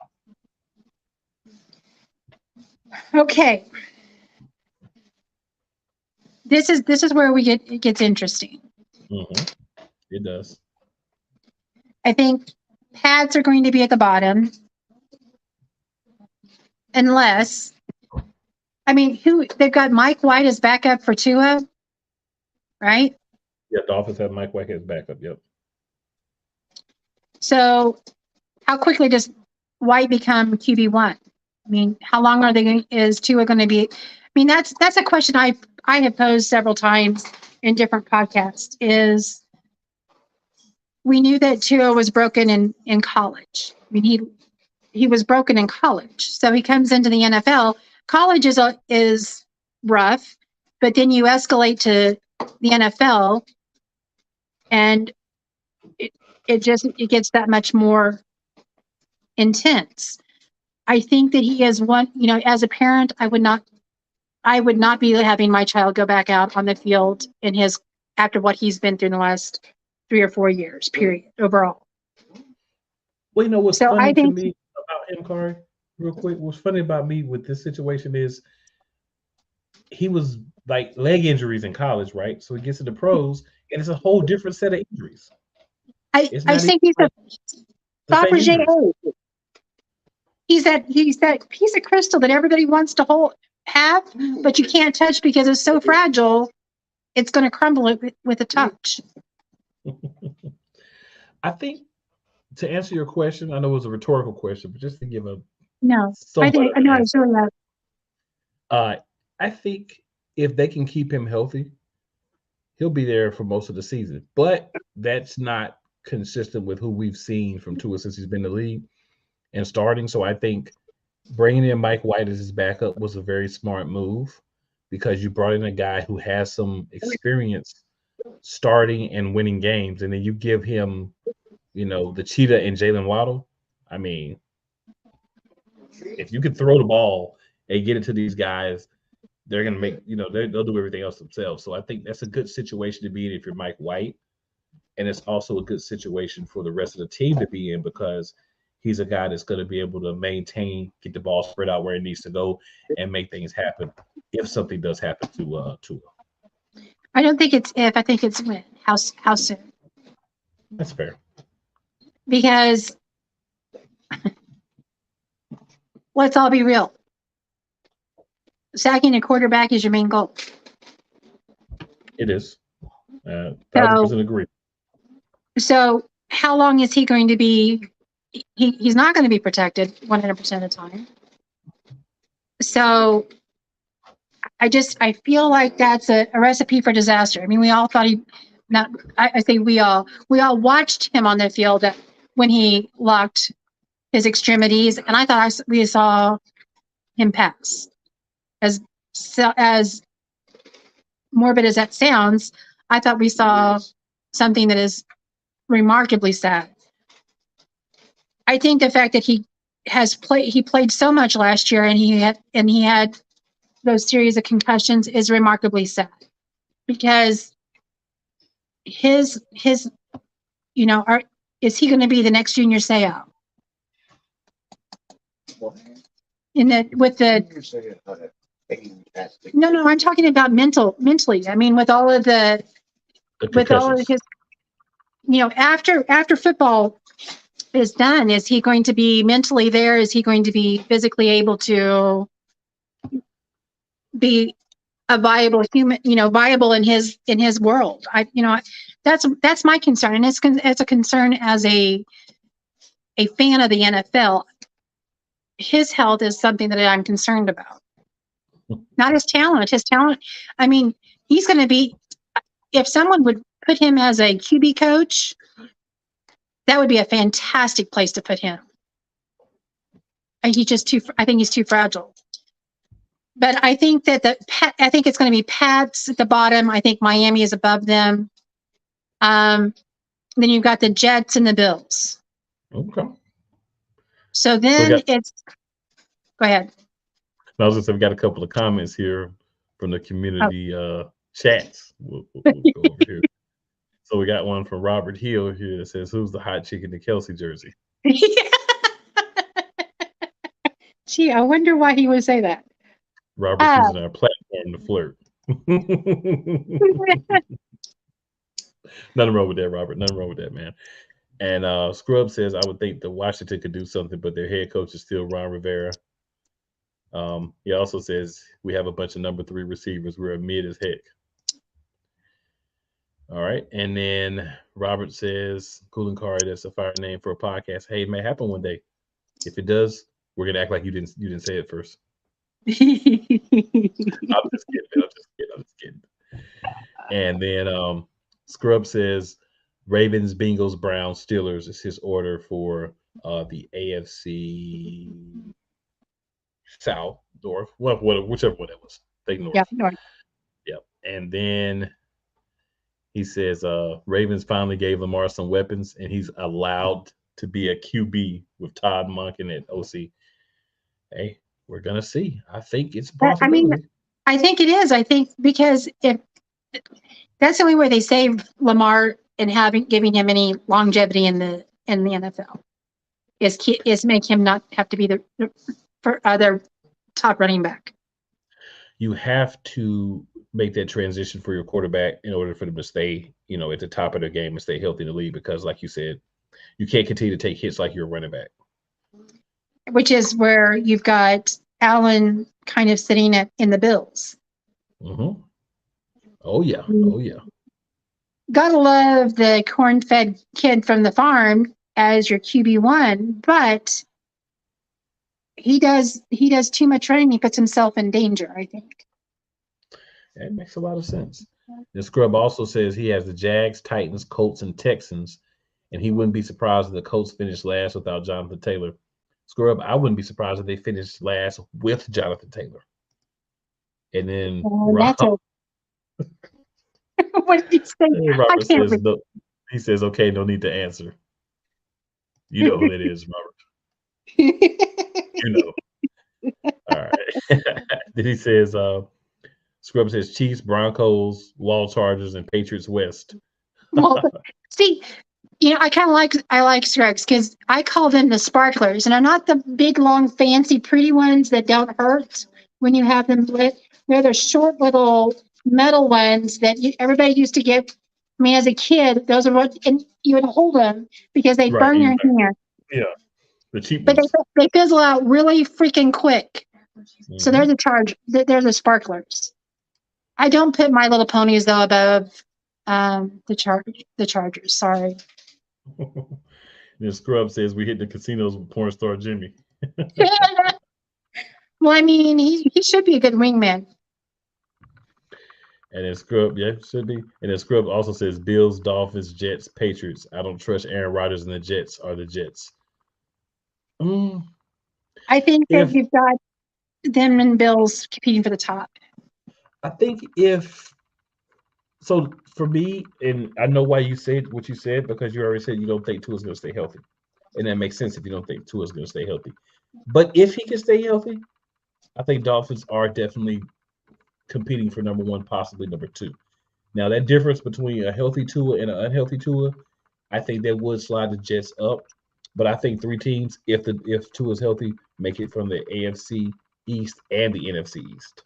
Okay. This is where it gets interesting. Mm-hmm. It does. I think Pats are going to be at the bottom. Unless, they've got Mike White as backup for Tua, right? Yeah, Dolphins have Mike White as backup, yep. So how quickly does White become QB1? How long is Tua going to be? That's a question I have posed several times in different podcasts. Is we knew that Tua was broken in college. He was broken in college, so he comes into the NFL. College is rough, but then you escalate to the NFL, and it gets that much more intense. I think that he is one. As a parent, I would not be having my child go back out on the field after what he's been through in the last 3 or 4 years, period, overall. Well, what's funny to me about him, Kari, real quick, what's funny about me with this situation is he was like leg injuries in college, right? So he gets to the pros, and it's a whole different set of injuries. I think he's a Fabergé. He's that piece of crystal that everybody wants to have, but you can't touch because it's so fragile. It's going to crumble with a touch. I think to answer your question, I know it was a rhetorical question, but just to give a I think if they can keep him healthy, he'll be there for most of the season. But that's not consistent with who we've seen from Tua since he's been in the league and starting. So I think bringing in Mike White as his backup was a very smart move because you brought in a guy who has some experience starting and winning games, and then you give him, the cheetah and Jalen Waddle. If you can throw the ball and get it to these guys, they're going to make, they'll do everything else themselves. So I think that's a good situation to be in if you're Mike White. And it's also a good situation for the rest of the team to be in because he's a guy that's going to be able to maintain, get the ball spread out where it needs to go, and make things happen if something does happen to Tua. I don't think it's if. I think it's when. How soon? That's fair. Because let's all be real. Sacking a quarterback is your main goal. It is. 1,000% agree. So how long is he going to be? He's not going to be protected 100% of the time. So I feel like that's a recipe for disaster. We all thought I think we all watched him on the field when he locked his extremities, and I thought we saw him pass. As morbid as that sounds, I thought we saw something that is remarkably sad. I think the fact that he played so much last year and he had those series of concussions is remarkably sad because if is he going to be the next Junior Seau? No, I'm talking about mentally. I mean, with all of his, after football is done, is he going to be mentally there? Is he going to be physically able to be a viable human, viable in his world? That's my concern. And it's a concern as a fan of the NFL. His health is something that I'm concerned about. Not his talent. I mean, he's going to be, if someone would put him as a QB coach, that would be a fantastic place to put him. I think he's too fragile. But I think I think it's going to be Pats at the bottom. I think Miami is above them. Then you've got the Jets and the Bills. Okay. So then go ahead. I was going to say, we got a couple of comments here from the community chats. We'll go over here. So we got one from Robert Hill here that says, "Who's the hot chick in the Kelsey jersey?" Gee, I wonder why he would say that. Robert's using our platform to flirt. Nothing wrong with that, Robert. Nothing wrong with that, man. And Scrub says, "I would think that Washington could do something, but their head coach is still Ron Rivera." He also says, "We have a bunch of number 3 receivers. We're mid as heck." All right. And then Robert says, "Cooling Car, that's a fire name for a podcast. Hey, it may happen one day. If it does, we're gonna act like you didn't say it first." I'm just kidding. And then Scrub says, "Ravens, Bengals, Browns, Steelers is his order for the AFC South, North, whichever one it was. Take North. Yep, North. Yep. And then he says, Ravens finally gave Lamar some weapons, and he's allowed to be a QB with Todd Monken at OC. Hey, we're gonna see. I think it's a possibility. I mean, I think it is. I think because if that's the only way they save Lamar and giving him any longevity in the NFL is make him not have to be the other top running back. You have to make that transition for your quarterback in order for them to stay, at the top of their game and stay healthy in the league. Because, like you said, you can't continue to take hits like you're a running back. Which is where you've got Allen kind of sitting in the Bills. Mm-hmm. Oh yeah. Gotta love the corn-fed kid from the farm as your QB1, but he does too much running. He puts himself in danger, I think. That makes a lot of sense. The Scrub also says he has the Jags, Titans, Colts, and Texans, and he wouldn't be surprised if the Colts finished last without Jonathan Taylor. Scrub, I wouldn't be surprised if they finished last with Jonathan Taylor. And then what did he say? Robert says, no, he says, "Okay, no need to answer." You know who that is, Robert. You know. All right. Then he says, Scrub says, "Chiefs, Broncos, Law Chargers, and Patriots West." Well, see, I kind of like Scrubs because I call them the sparklers, and they're not the big, long, fancy, pretty ones that don't hurt when you have them lit. They're the short little metal ones that everybody used to get. I mean, as a kid, those are what, and you would hold them because they burn your hand. Yeah, the cheap but ones. they fizzle out really freaking quick. Mm-hmm. So they're they're the sparklers. I don't put My Little Ponies though above the Chargers. Sorry. Then Scrub says, "We hit the casinos with porn star Jimmy." Well, I mean, he should be a good wingman. And then Scrub, should be. And then Scrub also says, "Bills, Dolphins, Jets, Patriots. I don't trust Aaron Rodgers, and the Jets are the Jets." I think that you've got them and Bills competing for the top. I think so for me, and I know why you said what you said, because you already said you don't think Tua's going to stay healthy. And that makes sense if you don't think Tua's going to stay healthy. But if he can stay healthy, I think Dolphins are definitely competing for number 1, possibly number 2. Now, that difference between a healthy Tua and an unhealthy Tua I think that would slide the Jets up. But I think 3 teams, if two is healthy, make it from the AFC East and the NFC East.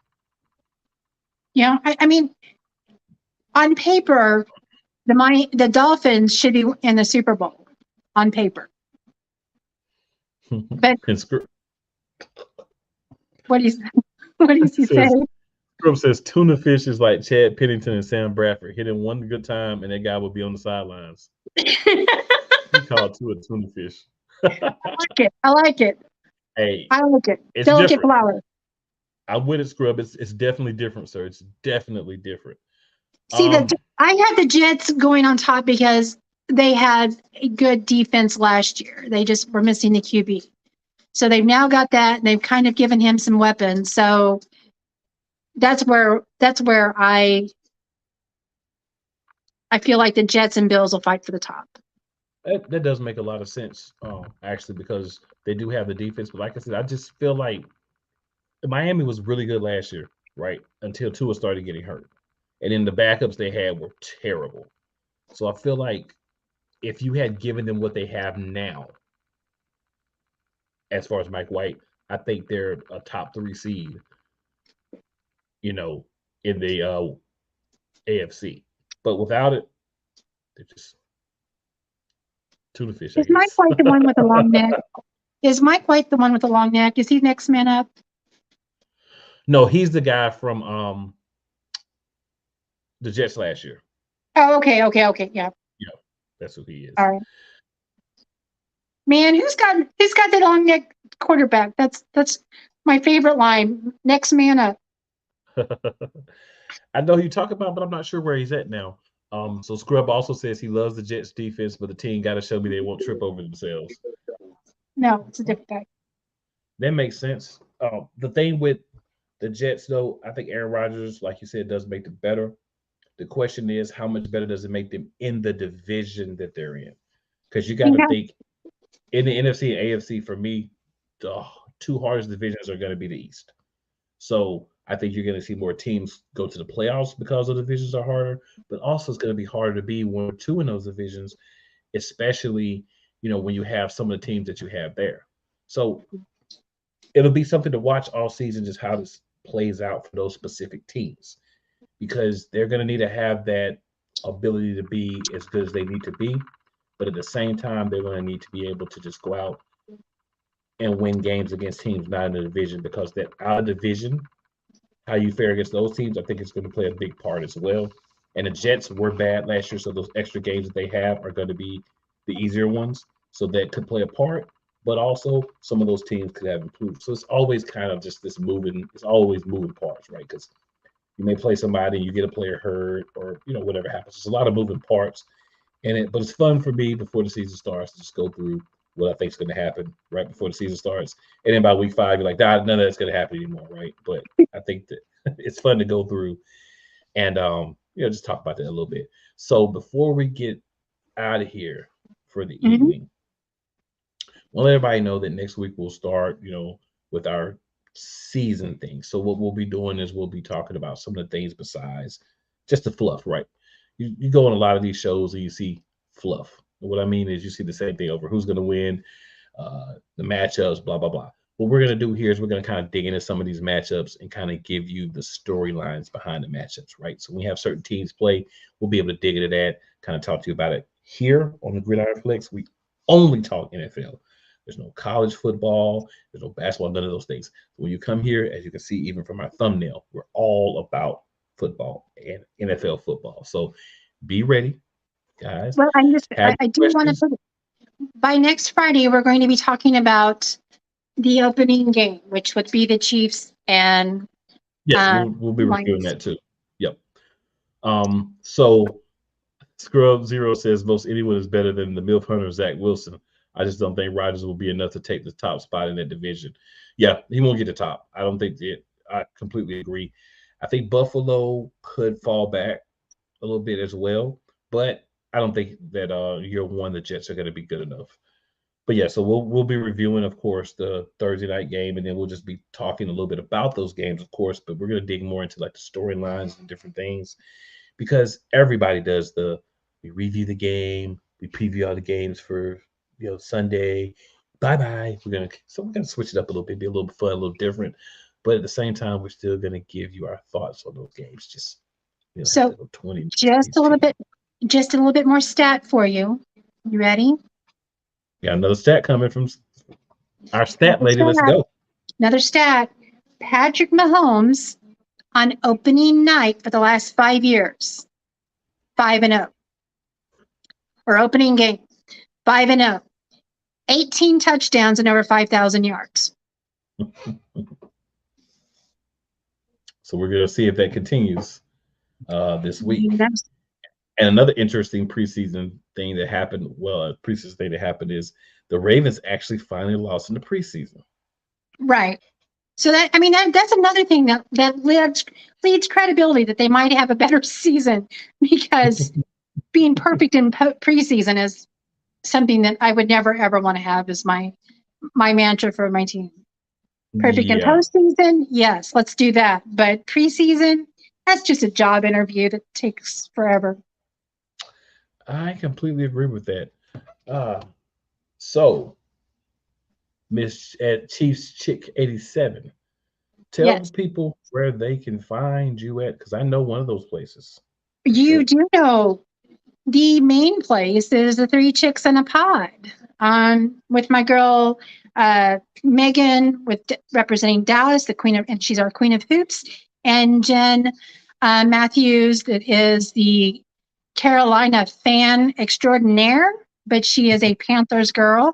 Yeah, I mean, on paper, the Dolphins should be in the Super Bowl on paper. But what is what does he say? Scrub says tuna fish is like Chad Pennington and Sam Bradford. Hit him one good time, and that guy will be on the sidelines. He called tuna fish. I like it. I like it. Hey, I like it. It's Delicate different. flower. I'm with it, Scrub. It's definitely different, sir. It's definitely different. See, I had the Jets going on top because they had a good defense last year. They just were missing the QB. So they've now got that, and they've kind of given him some weapons. So that's where I feel like the Jets and Bills will fight for the top. That does make a lot of sense, actually, because they do have the defense. But like I said, I just feel like Miami was really good last year, right? Until Tua started getting hurt. And then the backups they had were terrible. So I feel like if you had given them what they have now, as far as Mike White, I think they're a top 3 seed, in the AFC. But without it, they're just tuna fish. Is Mike White the one with the long neck? Is Mike White the one with the long neck? Is he next man up? No, he's the guy from the Jets last year. Oh, okay, yeah. Yeah, that's who he is. All right. Man, who's got the long neck quarterback? That's my favorite line. Next man up. I know who you talk about, but I'm not sure where he's at now. So Scrub also says he loves the Jets defense, but the team got to show me they won't trip over themselves. No, it's a different guy. That makes sense. The thing with the Jets, though, I think Aaron Rodgers, like you said, does make them better. The question is, how much better does it make them in the division that they're in? Because you got to think in the NFC and AFC, for me, the 2 hardest divisions are going to be the East. So I think you're going to see more teams go to the playoffs because the divisions are harder, but also it's going to be harder to be 1 or 2 in those divisions, especially, when you have some of the teams that you have there. So it'll be something to watch all season, just how this plays out for those specific teams, because they're going to need to have that ability to be as good as they need to be. But at the same time, they're going to need to be able to just go out and win games against teams not in the division, because that out of division, how you fare against those teams, I think it's going to play a big part as well. And the Jets were bad last year, so those extra games that they have are going to be the easier ones. So that could play a part, but also some of those teams could have improved. So it's always kind of just it's always moving parts, right? Because you may play somebody and you get a player hurt or, whatever happens. There's a lot of moving parts in it, but it's fun for me before the season starts to just go through what I think is going to happen right before the season starts. And then by week 5, you're like, none of that's going to happen anymore, right? But I think that it's fun to go through and, just talk about that a little bit. So before we get out of here for the evening, I want to let everybody know that next week we'll start, with our season thing. So what we'll be doing is we'll be talking about some of the things besides just the fluff, right? You go on a lot of these shows and you see fluff. And what I mean is you see the same thing over who's going to win, the matchups, blah, blah, blah. What we're going to do here is we're going to kind of dig into some of these matchups and kind of give you the storylines behind the matchups, right? So when we have certain teams play, we'll be able to dig into that, kind of talk to you about it. Here on the Gridiron Flex, we only talk NFL. There's no college football. There's no basketball, none of those things. When you come here, as you can see, even from our thumbnail, we're all about football and NFL football. So be ready, guys. Well, I do want to put it, by next Friday, we're going to be talking about the opening game, which would be the Chiefs and we'll be reviewing that too. Yep. So Scrub Zero says most anyone is better than the MILF Hunter Zach Wilson. I just don't think Rodgers will be enough to take the top spot in that division. Yeah, he won't get the top. I don't think that. I completely agree. I think Buffalo could fall back a little bit as well, but I don't think that year 1 the Jets are going to be good enough. But yeah, so we'll be reviewing, of course, the Thursday night game, and then we'll just be talking a little bit about those games, of course. But we're going to dig more into like the storylines and different things, because everybody does we review the game, We preview all the games for Sunday. Bye. We're gonna switch it up a little bit, be a little fun, a little different, but at the same time, we're still gonna give you our thoughts on those games. Just have So to go 20 just a little bit more stat for you. You ready? Got another stat coming from our stat lady. Let's go. Another stat. Patrick Mahomes on opening night for the last 5 years, 5-0. Or opening game, 5-0. 18 touchdowns and over 5,000 yards. So we're going to see if that continues this week. Yes. And another interesting preseason thing that happened, is the Ravens actually finally lost in the preseason. Right. So that's another thing that leads credibility that they might have a better season, because being perfect in preseason is something that I would never ever want to have as my mantra for my team. Perfect in postseason, yes, let's do that. But preseason, that's just a job interview that takes forever. I completely agree with that. So, Miss at Chiefs Chick 87, tell people where they can find you at, because I know one of those places. You do know the main place is the Three Chicks in a Pod, with my girl Megan, representing Dallas, the queen of, and she's our queen of hoops, and Jen Matthews, that is the Carolina fan extraordinaire, but she is a Panthers girl.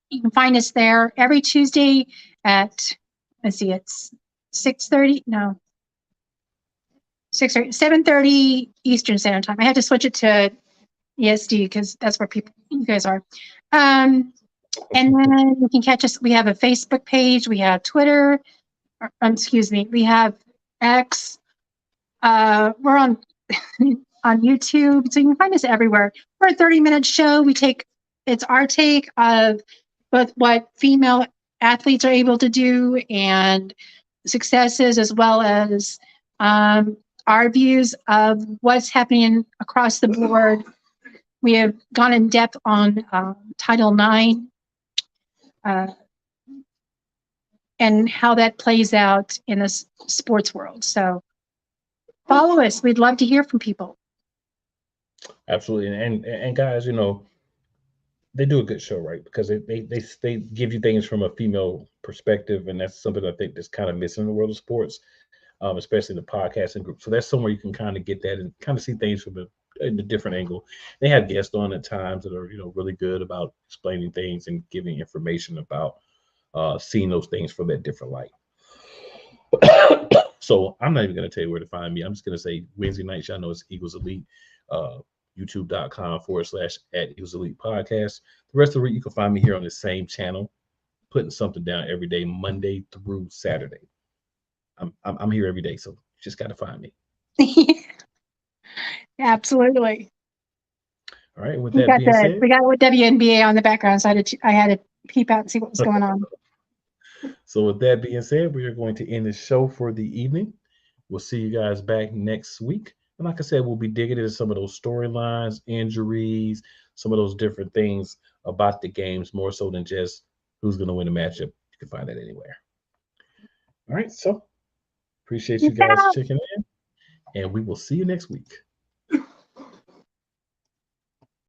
You can find us there every Tuesday at, let's see, it's 6:30. No. 7:30 Eastern Standard Time. I had to switch it to EST because that's where you guys are. And then you can catch us. We have a Facebook page. We have Twitter. We have X. We're on YouTube, so you can find us everywhere. We're a 30-minute show. It's our take of both what female athletes are able to do and successes, as well as our views of what's happening across the board. We have gone in depth on Title IX and how that plays out in the sports world. So follow us. We'd love to hear from people. Absolutely. And guys, they do a good show, right? Because they give you things from a female perspective, and that's something I think that's kind of missing in the world of sports. Especially the podcasting group. So that's somewhere you can kind of get that and kind of see things from a different angle. They have guests on at times that are, really good about explaining things and giving information about seeing those things from that different light. So I'm not even going to tell you where to find me. I'm just going to say Wednesday nights, y'all know it's Eagles Elite, youtube.com/@Eagles Elite Podcast. The rest of the week, you can find me here on the same channel, putting something down every day, Monday through Saturday. I'm here every day, so you just got to find me. Absolutely. All right. With that being said, we got with WNBA on the background, so I had to peep out and see what was going on. So with that being said, we are going to end the show for the evening. We'll see you guys back next week. And like I said, we'll be digging into some of those storylines, injuries, some of those different things about the games, more so than just who's going to win the matchup. You can find that anywhere. All right. So appreciate you guys checking in, and we will see you next week.